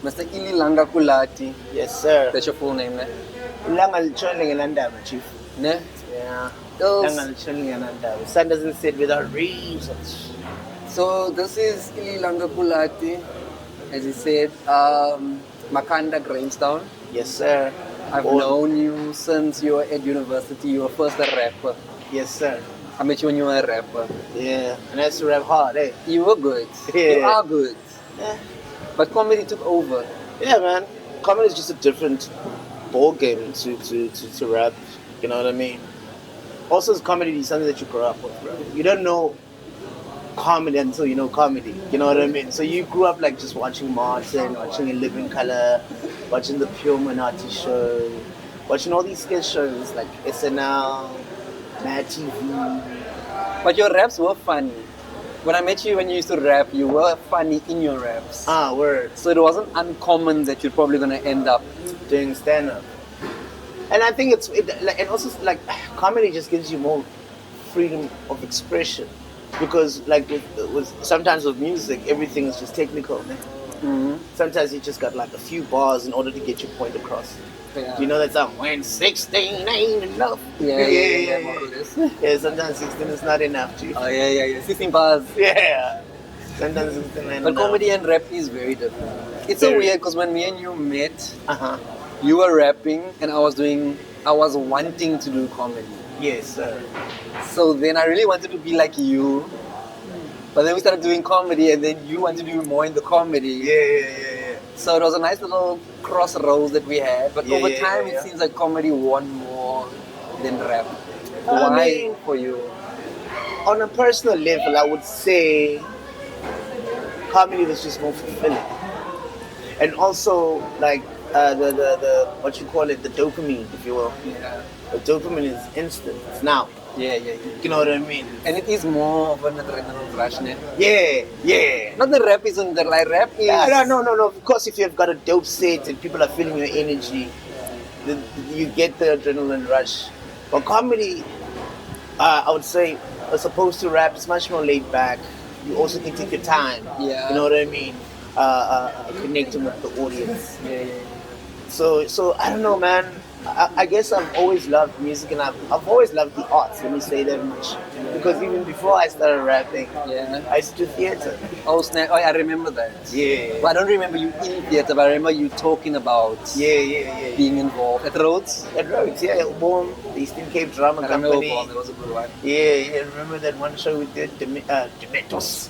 Mr. Illy Langa Kulati. Yes, sir. That's your full name, ne? Langa literally ngelandaba, chief. Ne? Yeah. Those- Langa literally ngelandaba. Sun doesn't set without reasons. So this is Illy Langa Kulati, as he said, Makhanda, Grahamstown. Yes, sir. I've known you since you were at university. You were first a rapper. Yes, sir. I met you when you were a rapper. Yeah, and that's to rap hard, eh? You were good. Yeah. You are good. Yeah. But comedy took over. Yeah, man. Comedy is just a different ball game to rap. You know what I mean? Also, comedy is something that you grow up with, bro. You don't know comedy until you know comedy. You know what I mean? So you grew up like just watching Martin, watching In Living Color, watching the Pure Minati show, watching all these sketch shows like SNL, Mad TV. But your raps were funny. When I met you when you used to rap, you were funny in your raps. Ah, word. So it wasn't uncommon that you're probably going to end up. Doing stand up. And I think and also like comedy just gives you more freedom of expression. Because like with sometimes with music, everything is just technical. Mm-hmm. Sometimes you just got like a few bars in order to get your point across. Yeah. Do you know that song? When 16 ain't enough. Yeah. Yeah, sometimes 16 is not enough, Chief. Oh, yeah. 16 bars. Yeah. Sometimes 16 ain't But enough. comedy and rap is very different. It's so weird because when me and you met, you were rapping and I was wanting to do comedy. Yes, sir. So then I really wanted to be like you. But then we started doing comedy and then you wanted to do more in the comedy. Yeah. So it was a nice little crossroads that we had. But over time it seems like comedy won more than rap. Why for you? On a personal level, I would say comedy was just more fulfilling. And also like the what you call it, the dopamine, if you will. Yeah. The dopamine is instant. It's now. Yeah. You know what I mean? And it is more of an adrenaline rush, ne? Yeah. Not the rap isn't the like rap is. No. Of course, if you've got a dope set and people are feeling your energy, then you get the adrenaline rush. But comedy, I would say, as opposed to rap, it's much more laid back. You also can take your time. Yeah. You know what I mean? Connecting with the audience. Yeah. So I don't know, man. I guess I've always loved music and I've always loved the arts, let me say that much. Because even before I started rapping, I used to do theatre. Oh snap, I remember that. Yeah. But I don't remember you in theatre, but I remember you talking about being involved. At Rhodes? At Rhodes, yeah. Boom, the Eastern Cape Drama Company. That was a good one. Yeah. Remember that one show we did, Demetos.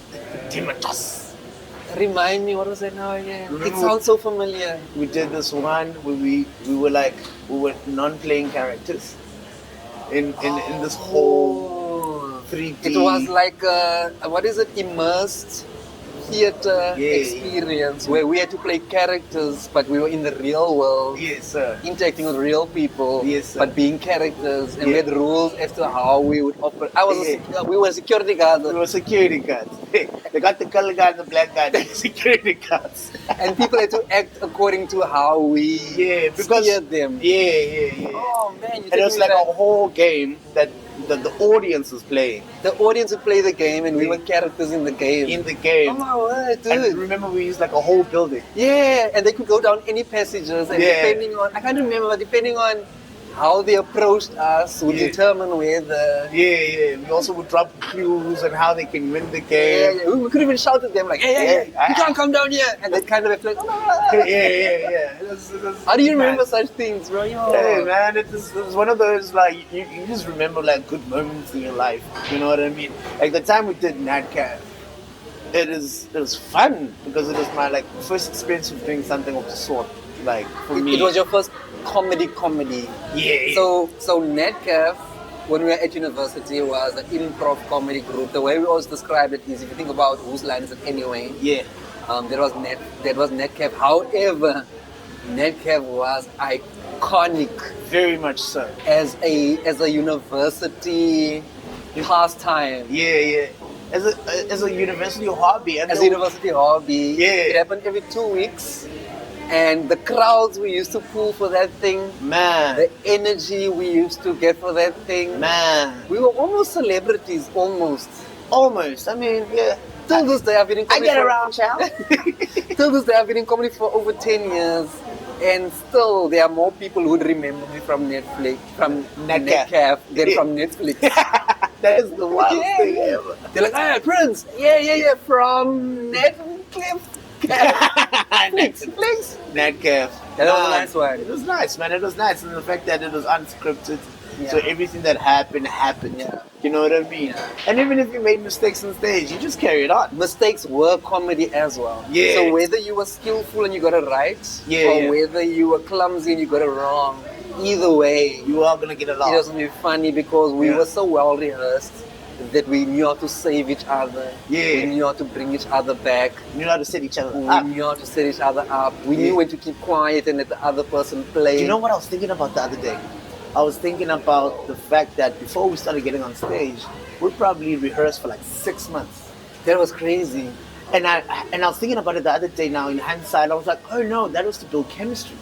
Remind me, what was that now again? Remember It sounds so familiar. We did this one where we were non-playing characters in this whole 3D. It was like immersed theatre experience where we had to play characters, but we were in the real world. Yes, sir. Interacting with real people, Yes, sir. but being characters, and we had rules as to how we would operate. We were security guards. We were security guards. They got the color guard and the black guard, the security guards. And people had to act according to how we steered them. Yeah. Oh man, and it was like a whole game that the audience was playing. The audience would play the game and we were characters in the game. Oh my word, dude. And remember we used like a whole building. Yeah, and they could go down any passages and depending on, I can't remember, but depending on how they approached us would determine where the... Yeah. We also would drop clues on how they can win the game. Yeah. We could even shout at them like, hey, you can't come down here. And they kind of reflect, Yeah. How do you remember such things, bro? Hey, man, it was one of those, like, you just remember, like, good moments in your life. You know what I mean? Like, the time we did NatCat, it was fun because it was my, like, first experience of doing something of the sort. Like, for me. It was your first comedy. Yeah. So NetCaf, when we were at university, was an improv comedy group. The way we always describe it is, if you think about whose line is it anyway? Yeah. That was NetCaf. However, NetCaf was iconic. Very much so. As a university pastime. Yeah. As a university hobby. As a university hobby. Yeah. It happened every 2 weeks. And the crowds we used to pull for that thing, man. The energy we used to get for that thing, man. We were almost celebrities, almost. I mean, yeah. Till this day, I've been in I comedy. get around, child. Till this day, I've been in comedy for over 10 years, and still there are more people who'd remember me from Netflix, from Netcaf, than from Netflix. That is the wildest thing ever. They're like, ah, Prince, yeah, from Netflix. Netflix. Netcaf. That was a nice one. It was nice, man. It was nice, and the fact that it was unscripted. Yeah. So everything that happened. Yeah. You know what I mean? Yeah. And even if you made mistakes on stage, you just carry it on. Mistakes were comedy as well. Yeah. So whether you were skillful and you got it right, or whether you were clumsy and you got it wrong, either way, You are gonna get it it off. was gonna be funny because we were so well rehearsed that we knew how to save each other. Yeah. We knew how to bring each other back. You know how to set each other We up. knew how to set each other up. We knew when to keep quiet and let the other person play. Do you know what I was thinking about the other day? I was thinking about the fact that before we started getting on stage, we probably rehearsed for like 6 months. That was crazy. And I was thinking about it the other day now in hindsight. I was like, oh no, that was to build chemistry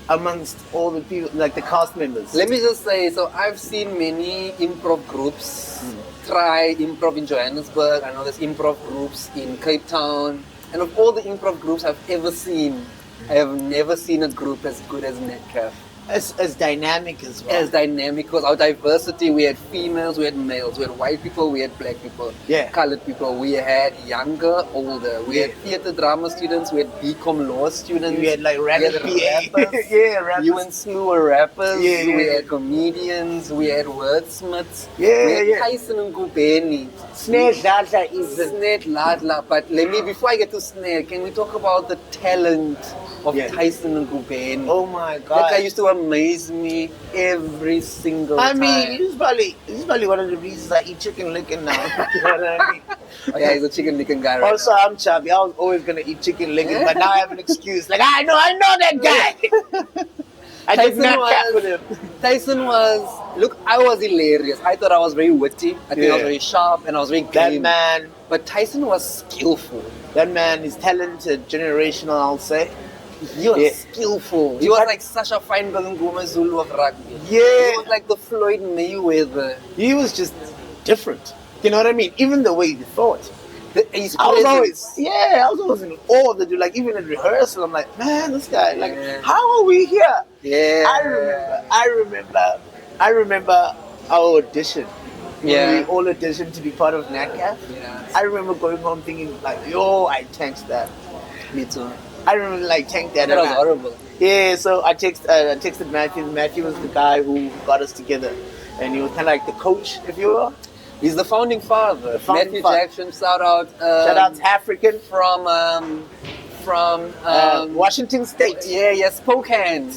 amongst all the people, like the cast members. Let me just say, so I've seen many improv groups try improv in Johannesburg. I know there's improv groups in Cape Town. And of all the improv groups I've ever seen, I have never seen a group as good as Netcaf. As dynamic as well. As dynamic, because our diversity, we had females, we had males, we had white people, we had black people, colored people, we had younger, older, we had theatre drama students, we had BCom law students, We had like rappers. rappers. Rappers. You and Slew were rappers, Yeah. we had comedians, we had wordsmiths, Yeah, we had yeah. Tyson and Gubeni. Snare Dada is the Snare Ladla, but before I get to Snare, can we talk about the talent of Tyson and Gubeni? Oh my That god. guy used to amaze me every single I time. mean, this is probably one of the reasons I eat chicken licken now. You know what I mean? Oh yeah, he's a chicken licking guy right Also, now. I'm chubby. I was always gonna eat chicken licken, but now I have an excuse. Like I know that guy. I did not cap with him. Tyson was, look, I was hilarious. I thought I was very witty. I think I was very sharp and I was very That game. man, But Tyson was skillful. that man is talented, generational. I'll say. He was skillful. He was like Sasha Feinberg and Gomez Zulu of rugby. Yeah. He was like the Floyd Mayweather. He was just different. You know what I mean? Even the way he thought. His I was presence. always in awe of the dude. Like even at rehearsal, I'm like, man, this guy. Like, Yeah. how are we here? Yeah. I remember our audition. Yeah. When we all auditioned to be part of NatCaf. Yeah. I remember going home thinking like, yo, I tanked that. Me too. I remember like tanked that. That was horrible. Yeah, so I texted Matthew. Matthew was the guy who got us together, and he was kind of like the coach, if you will. He's the founding father. founding Matthew father. Jackson, shout out. Shout out to African from Washington State. Yeah, Spokane,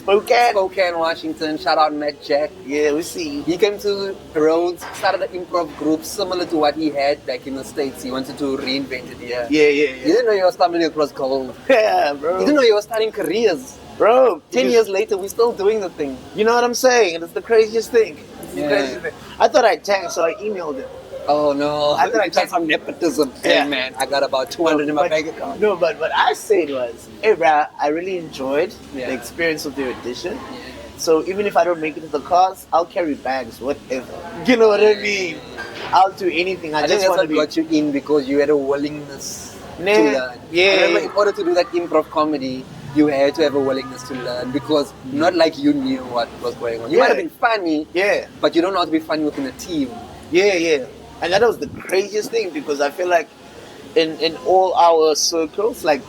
Washington. Shout out Matt Jack. Yeah, we see. He came to Rhodes, started an improv group similar to what he had back in the States. He wanted to reinvent it here. Yeah. He didn't know he was stumbling across gold. Yeah, bro. He didn't know he was starting careers. Bro, 10 years later, we're still doing the thing. You know what I'm saying? It's the craziest thing. I thought I tanked, so I emailed him. Oh no! I thought I tried some nepotism. Yeah. Hey man, I got about 200 in my bank account. No, but what I said was, hey, bro, I really enjoyed Yeah. the experience of the audition. So even if I don't make it to the cause, I'll carry bags, whatever. You know what I mean? I'll do anything. I think just that's want to what be. got you in because you had a willingness to Nah, learn. yeah. Remember, in order to do that improv comedy, you had to have a willingness to learn because not like you knew what was going on. You might have been funny, Yeah, but you don't know how to be funny within a team. yeah. And that was the craziest thing because I feel like in all our circles, like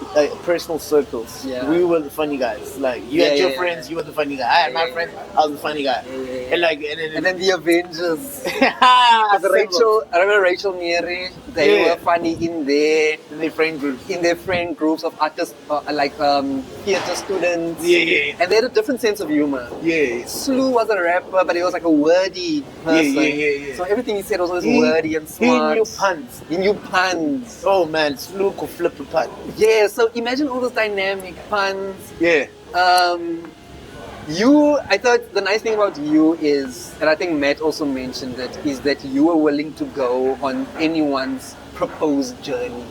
personal circles, we were the funny guys. Like you had your friends, you were the funny guy. I had my friends, I was the funny guy. And like And then the Avengers. Because I remember Rachel Neary, they were funny in their friend groups. In their friend groups of artists, theatre students. Yeah. And they had a different sense of humor. Yeah. Slew was a rapper, but he was like a wordy person. Yeah. So everything he said was always wordy and smart. He knew puns. Oh, Oh man, Slew could flip a punt. yeah, so imagine all those dynamic puns. Yeah. I thought the nice thing about you is, and I think Matt also mentioned it, is that you were willing to go on anyone's proposed journey.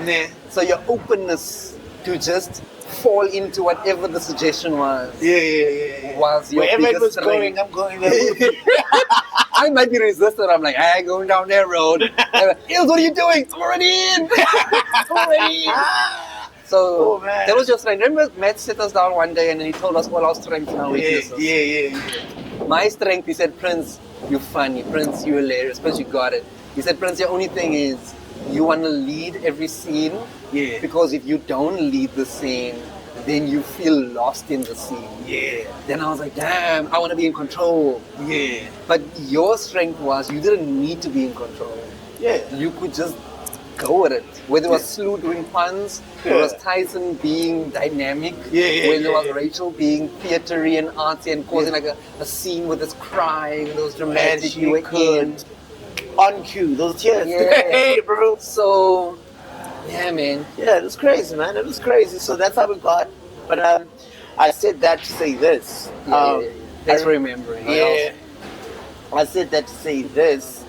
Nah. So your openness to just fall into whatever the suggestion was. Yeah. Was your Wherever it biggest was strength. going, I'm going there. I might be resistant. I'm like, hey, going down that road. Ills, what are you doing? I'm already in. I'm already in. So that was just strange. Remember, Matt sat us down one day and then he told us all our strengths and our weaknesses. Yeah. My strength, he said, Prince, you're funny. Prince, you're hilarious. Prince, you got it. He said, Prince, your only thing is you want to lead every scene. Yeah. Because if you don't lead the scene, then you feel lost in the scene. Yeah. Then I was like, damn, I want to be in control. Yeah. But your strength was you didn't need to be in control. Yeah. You could just go with it. Whether it was Slu doing puns, whether it was Tyson being dynamic, whether it was Rachel being theatery and artsy and causing like a scene with us crying, those dramatic, you were in. On cue, those tears. Yeah. Hey, bro. So, yeah, man. Yeah, it was crazy, man. It was crazy. So that's how we got. But I said that to say this. Thanks for remembering. Yeah. I said that to say this.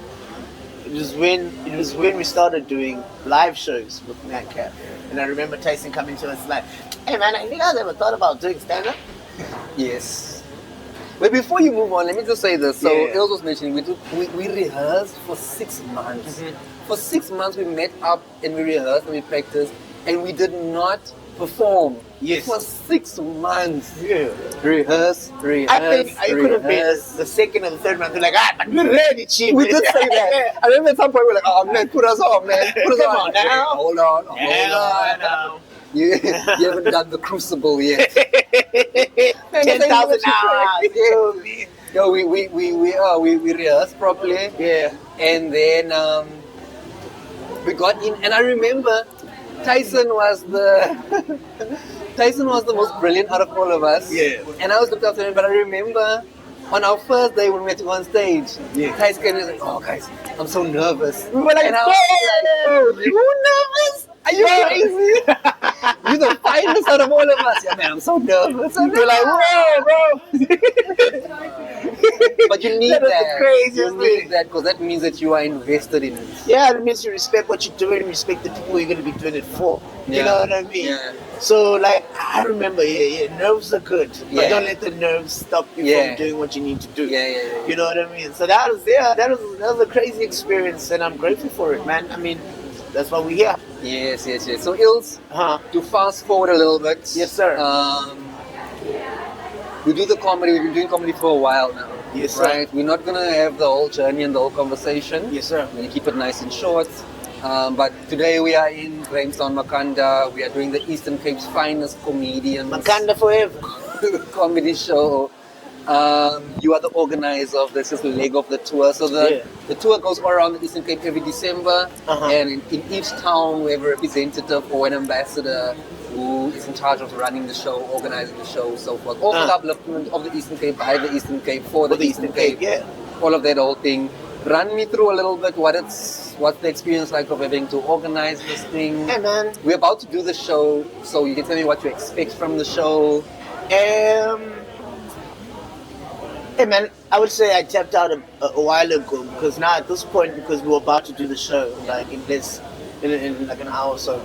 It was when we started doing live shows with Madcap. And I remember Tyson coming to us like, hey man, have you guys ever thought about doing stand-up? Yes. But before you move on, let me just say this. So Ilse was mentioning we rehearsed for 6 months. Mm-hmm. For 6 months we met up and we rehearsed and we practiced and we did not perform. Yes. For 6 months. Yeah. Rehearse. I think I could have been the second or the third month. They're like, but we're ready, chief. We did say that. I remember at some point we were like, oh man, put us on, man. Put us on now. Hold on. Now. You haven't done the crucible yet. 10,000 hours. Yo, we rehearsed properly. Yeah. And then we got in, and I remember Tyson was the most brilliant out of all of us. Yeah. And I was looked after him, but I remember on our first day when we had to go on stage, Tyson came and was like, oh guys, I'm so nervous. We were like, no, you nervous? Are you crazy? You're the finest out of all of us. Yeah, man, I'm so nervous. We're like, whoa, bro. But you need that. You need that because that means that you are invested in it. Yeah, it means you respect what you're doing, respect the people you're going to be doing it for. You know what I mean? Yeah. So, like, I remember, nerves are good, but don't let the nerves stop you from doing what you need to do. Yeah. You know what I mean? So that was a crazy experience, and I'm grateful for it, man. I mean, that's why we're here. Yes. So, Ilse, to fast forward a little bit. Yes, sir. We do the comedy. We've been doing comedy for a while now. Yes, sir. Right? We're not going to have the whole journey and the whole conversation. Yes, sir. We're going to keep it nice and short. But today we are in Grahamstown, Makhanda. We are doing the Eastern Cape's finest comedians. Makhanda forever. Comedy show. You are the organizer of this leg of the tour. So the tour goes all around the Eastern Cape every December. And in each town we have a representative or an ambassador who is in charge of running the show, organizing the show, so forth. All for the upliftment of the Eastern Cape, by the Eastern Cape, for the Eastern Cape. All of that whole thing. Run me through a little bit what's the experience like of having to organize this thing. Hey man, we're about to do the show, so you can tell me what you expect from the show. Hey man, I would say I tapped out a while ago because now at this point, because we were about to do the show like in like an hour or so.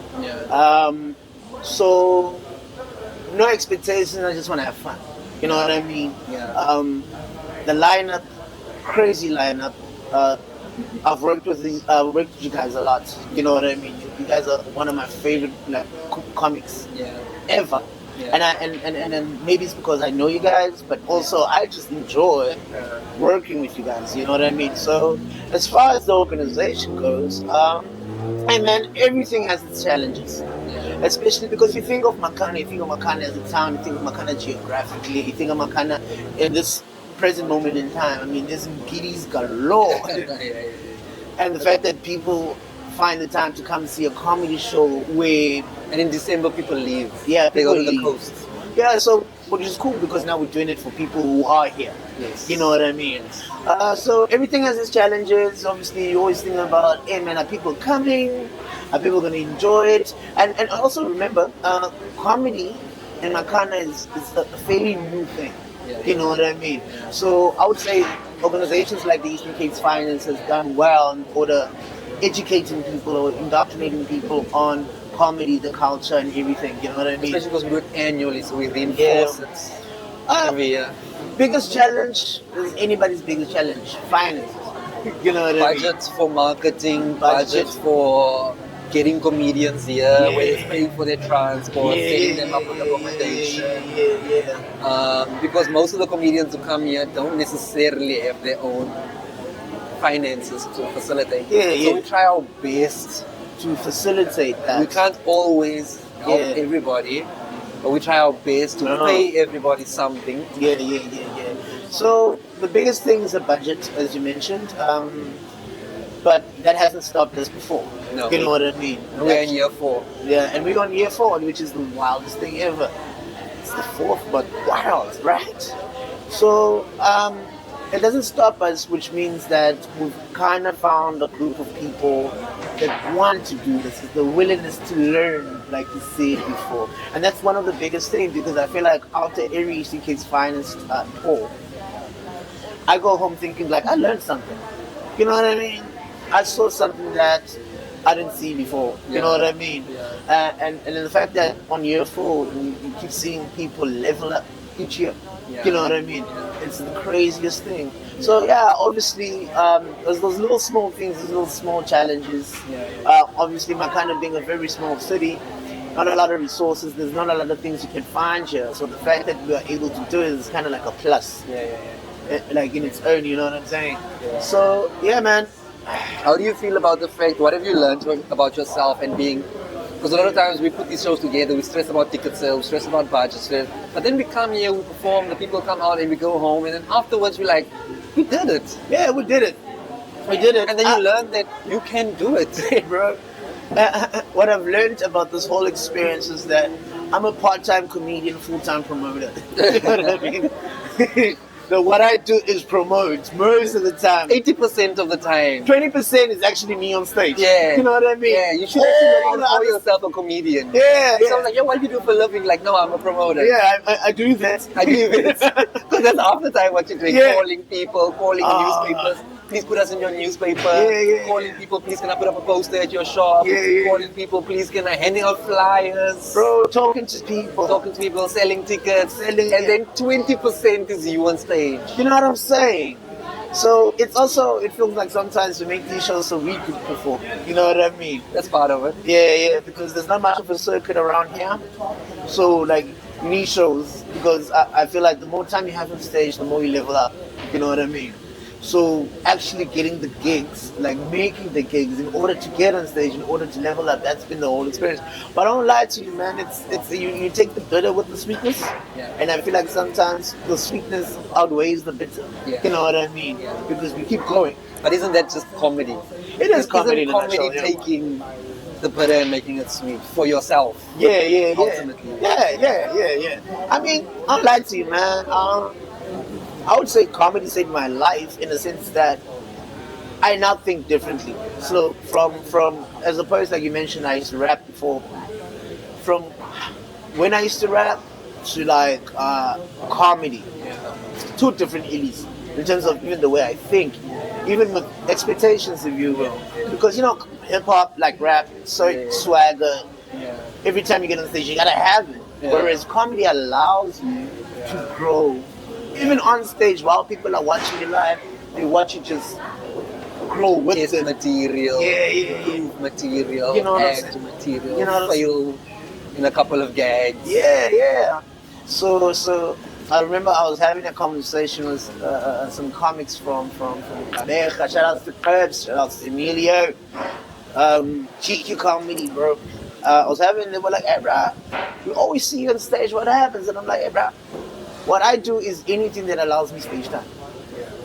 So no expectations. I just want to have fun. You know what I mean? The lineup, crazy lineup. I've worked with you guys a lot. You know what I mean? You guys are one of my favorite comics ever. And maybe it's because I know you guys, but also I just enjoy working with you guys. You know what I mean? So as far as the organization goes, hey man, everything has its challenges. Especially because you think of Makhanda as a town, you think of Makhanda geographically, you think of Makhanda in this present moment in time. I mean, there's giddies galore. And the fact that people find the time to come see a comedy show where... And in December people leave. Yeah, they go to the coast. Yeah, so, which is cool because now we're doing it for people who are here. Yes. You know what I mean? So everything has its challenges. Obviously, you always think about, hey man, are people coming? Are people going to enjoy it? And also remember, comedy in Makhanda is a fairly new thing. You know what I mean? So I would say organizations like the Eastern Cape's Finance has done well in order educating people or indoctrinating people on comedy, the culture, and everything. You know what I mean? Especially because we do it annually, so we reinforce it. every year? Biggest challenge is anybody's biggest challenge. Finances. You know what I mean? Budgets for marketing, Budget. budgets for getting comedians here, Yeah. where it's paying for their transport, setting them up with accommodation. Because most of the comedians who come here don't necessarily have their own finances to facilitate. So we try our best to facilitate that. We can't always help Yeah. everybody, but we try our best to pay everybody something. Yeah. So the biggest thing is the budget, as you mentioned, but that hasn't stopped us before. No. You know what I mean? We're in year 4. Yeah, and we're on year 4, which is the wildest thing ever. It's the 4th, but wild, right? So it doesn't stop us, which means that we've kind of found a group of people that want to do this, the willingness to learn, like you said before. And that's one of the biggest things, because I feel like after every ECK's finest tour, I go home thinking like, I learned something. You know what I mean? I saw something that I didn't see before. You know what I mean? Yeah. And the fact that on year 4, you keep seeing people level up each year. Yeah. You know what I mean? It's the craziest thing. So yeah, obviously, there's those little small things, those little small challenges. Obviously, Makhanda being a very small city, not a lot of resources, there's not a lot of things you can find here. So the fact that we are able to do it is kind of like a plus. Like in its own, you know what I'm saying? So yeah, man. How do you feel about the fact, what have you learned about yourself and being, because a lot of times we put these shows together, we stress about ticket sales, we stress about budgets, but then we come here, we perform, the people come out and we go home, and then afterwards we're like, we did it. Yeah, we did it. We did it. And then you learn that you can do it. Hey, bro. What I've learned about this whole experience is that I'm a part-time comedian, full-time promoter. You know what I mean? So what I do is promote most of the time. 80% of the time. 20% is actually me on stage. Yeah. You know what I mean? Yeah, you should actually call yourself a comedian. Yeah. So I was like, yo, what do you do for a living? Like, no, I'm a promoter. Yeah, I do that. I do it. Because that's half the time what you're doing. Yeah. Calling people, calling newspapers. Please put us in your newspaper. Calling people, please can I put up a poster at your shop? Calling people, please can I handing out flyers? Bro, talking to people, selling tickets. And then 20% is you on stage. You know what I'm saying? So it's also, it feels like sometimes we make these shows so we could perform. You know what I mean? That's part of it. Yeah, because there's not much of a circuit around here. So like, you need shows, because I feel like the more time you have on stage, the more you level up. You know what I mean? So actually getting the gigs, like making the gigs in order to get on stage, in order to level up, that's been the whole experience. But I don't lie to you, man, it's you take the bitter with the sweetness. And I feel like sometimes the sweetness outweighs the bitter. You know what I mean? Because we keep going. But isn't that just comedy? It is comedy. Isn't comedy taking the bitter and making it sweet for yourself? Ultimately. Yeah. I mean, I don't lie to you, man. I would say comedy saved my life in the sense that I now think differently. So from as opposed, like you mentioned, I used to rap before. From when I used to rap to like comedy, 2 different Illys in terms of even the way I think, even with expectations, if you will. Because you know, hip hop, like rap, so swagger. Every time you get on stage, you gotta have it. Whereas comedy allows you to grow. Even on stage, while people are watching you live, they watch you just grow with it. Material, improve material, you know act material, you know fail in a couple of gags. So I remember I was having a conversation with some comics from Gabeja. Shout out to Curbs, shout out to Emilio, GQ comedy, bro. They were like, hey, bro, we always see you on stage, what happens? And I'm like, hey, bro, what I do is anything that allows me stage time.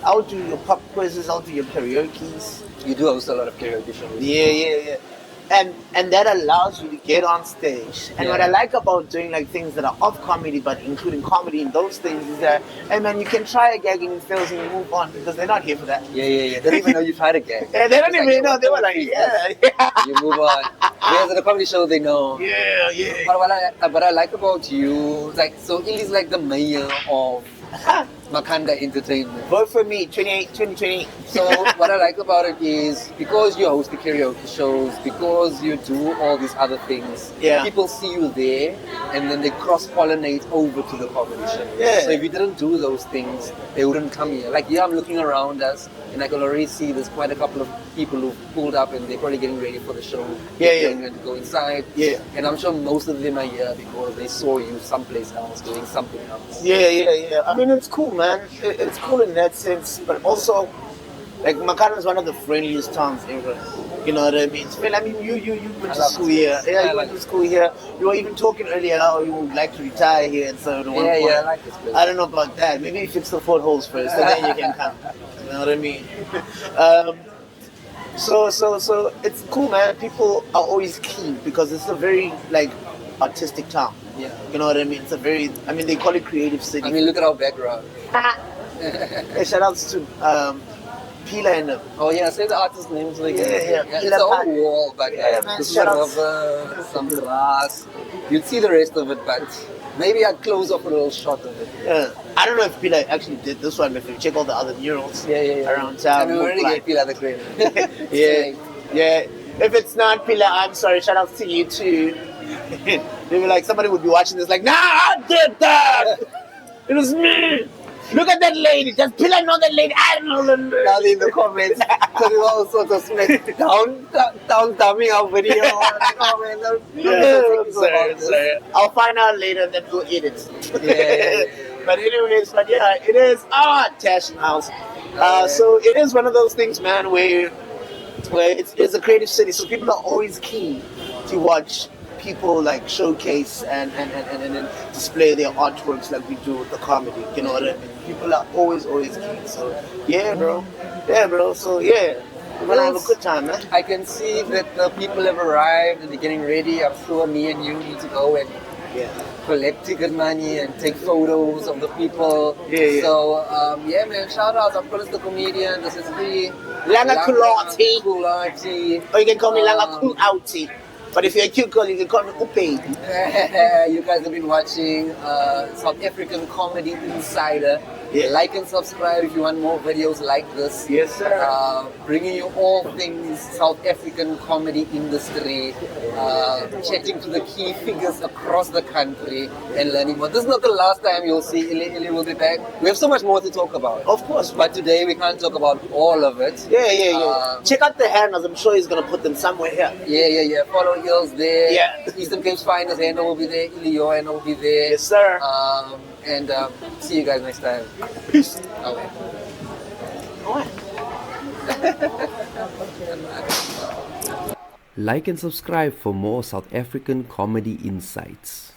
I'll do your pop quizzes, I'll do your karaoke's. You do host a lot of karaoke shows. Yeah. And that allows you to get on stage. And what I like about doing like things that are off comedy, but including comedy in those things, is that, hey man, you can try a gag and it fails and you move on, because they're not here for that. They don't even know you tried a gag. They don't even know. They were like, You move on. Whereas at a comedy show, they know. But what I like about you, like, so Illy's like the mayor of Makhanda Entertainment. Vote for me, 2028. So what I like about it is because you host the karaoke shows, because you do all these other things, Yeah. people see you there and then they cross-pollinate over to the comedy show. Yeah. So if you didn't do those things, they wouldn't come here. Like, yeah, I'm looking around us and I can already see there's quite a couple of people who've pulled up and they're probably getting ready for the show. Yeah, yeah. And go inside. Yeah. And I'm sure most of them are here because they saw you someplace else doing something else. Yeah. I mean, it's cool, man. It's cool in that sense, but also, like, Makhanda is one of the friendliest towns ever. You know what I mean? Phil, I mean, you went to school here. Yeah, you went to school here. You were even talking earlier how you would like to retire here and so on. Yeah, I like this place. I don't know about that. Maybe you fix the potholes first, and then you can come. You know what I mean? So it's cool, man. People are always keen because it's a very like artistic town. Yeah. You know what I mean? It's a very, I mean, they call it creative city. I mean, look at our background. Hey, shout outs to Pila and them. Oh yeah, say the artist names like Yeah. It's a whole wall back there. Yeah, man, This is a shout outs. river, some grass. You'd see the rest of it, but maybe I'd close off a little shot of it. Yeah. I don't know if Pila actually did this one, but if you check all the other murals Yeah. around town. And we already like, gave Pila the credit. yeah. If it's not Pila, I'm sorry. Shout out to you too. Maybe like somebody would be watching this like, nah, I did that. It was me. Look at that lady. Does Pila know that lady? I don't know that lady. Now in the comments, because it's all sorts of smack down dumbing our video. Like, oh man, Sorry. I'll find out later and then we'll edit. Yeah. But anyways, it is our Tashin house. So it is one of those things, man, where it's a creative city, so people are always keen to watch people like showcase and display their artworks like we do with the comedy. You know what I mean? People are always keen. So yeah, bro. So yeah, we're gonna have a good time, man. I can see that the people have arrived and they're getting ready. I'm sure me and you need to go and collect ticket money and take photos of the people. Yeah. So man, shout out. Of course, the comedian. This is the Langa Kulati. Kulati. Or you can call me Langa Kulati. But if you're a cute girl, you can call me Upe. You guys have been watching South African Comedy Insider. Yeah. Like and subscribe if you want more videos like this. Yes, sir. Bringing you all things South African comedy industry, chatting to the key figures across the country and learning more. This is not the last time you'll see Illy. Illy will be back. We have so much more to talk about. Of course. But today we can't talk about all of it. Yeah. Check out the handles. I'm sure he's going to put them somewhere here. Yeah. Follow Ills there. Yeah. Eastern Cape's finest handle will be there. Illy, your handle will be there. Yes, sir. And see you guys next time. Peace. Okay. Like and subscribe for more South African comedy insights.